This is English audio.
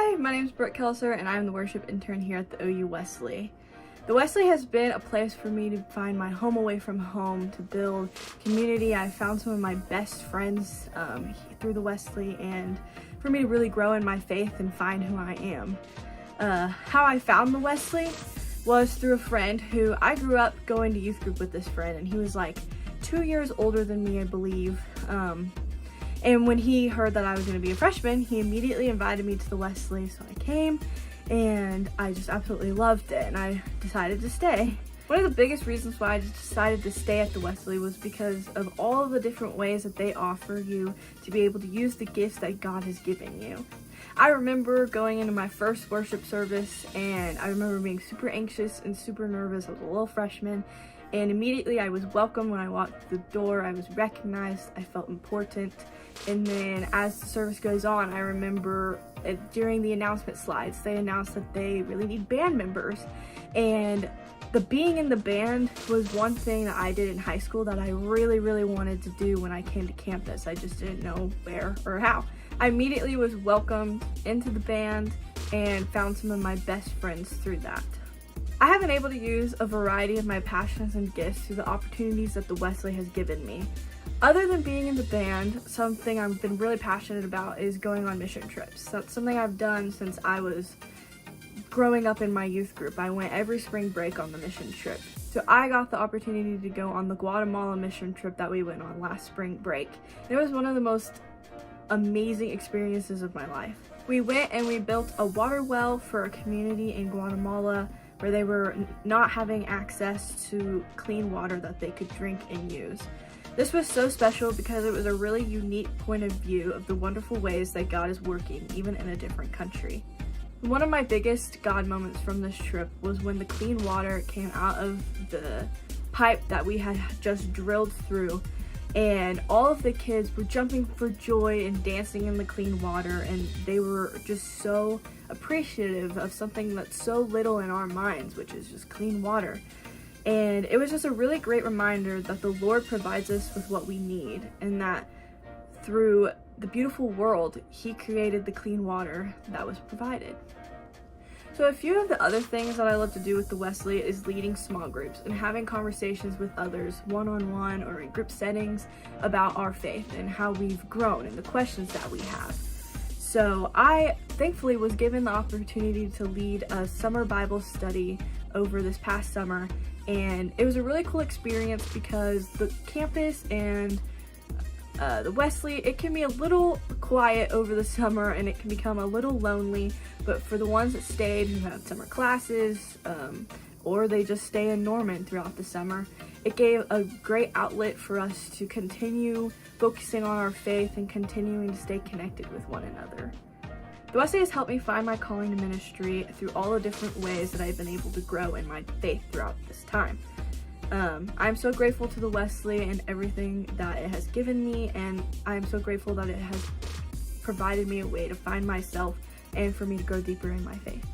Hi, my name is Brooke Kelser and I'm the worship intern here at the OU Wesley. The Wesley has been a place for me to find my home away from home, to build community. I found some of my best friends through the Wesley, and for me to really grow in my faith and find who I am. How I found the Wesley was through a friend who I grew up going to youth group with this friend, and he was like 2 years older than me, I believe. And when he heard that I was going to be a freshman, he immediately invited me to the Wesley, so I came and I just absolutely loved it and I decided to stay. One of the biggest reasons why I just decided to stay at the Wesley was because of all of the different ways that they offer you to be able to use the gifts that God has given you. I remember going into my first worship service and I remember being super anxious and super nervous. I was a little freshman, and immediately I was welcomed when I walked through the door. I was recognized, I felt important. And then as the service goes on, I remember during the announcement slides, they announced that they really need band members. And the being in the band was one thing that I did in high school that I really wanted to do when I came to campus. I just didn't know where or how. I immediately was welcomed into the band and found some of my best friends through that. I have been able to use a variety of my passions and gifts through the opportunities that the Wesley has given me. Other than being in the band, something I've been really passionate about is going on mission trips. That's something I've done since I was growing up in my youth group. I went every spring break on the mission trip. So I got the opportunity to go on the Guatemala mission trip that we went on last spring break. And it was one of the most amazing experiences of my life. We went and we built a water well for a community in Guatemala where they were not having access to clean water that they could drink and use. This was so special because it was a really unique point of view of the wonderful ways that God is working, even in a different country. One of my biggest God moments from this trip was when the clean water came out of the pipe that we had just drilled through, and all of the kids were jumping for joy and dancing in the clean water, and they were just so appreciative of something that's so little in our minds, which is just clean water. And it was just a really great reminder that the Lord provides us with what we need, and that through the beautiful world, He created the clean water that was provided. So a few of the other things that I love to do with the Wesley is leading small groups and having conversations with others one-on-one or in group settings about our faith and how we've grown and the questions that we have. So I thankfully was given the opportunity to lead a summer Bible study over this past summer, and it was a really cool experience because the campus and the Wesley, it can be a little quiet over the summer and it can become a little lonely, but for the ones that stayed who had summer classes or they just stay in Norman throughout the summer, it gave a great outlet for us to continue focusing on our faith and continuing to stay connected with one another. The Wesley has helped me find my calling to ministry through all the different ways that I've been able to grow in my faith throughout this time. I'm so grateful to the Wesley and everything that it has given me, and I'm so grateful that it has provided me a way to find myself and for me to grow deeper in my faith.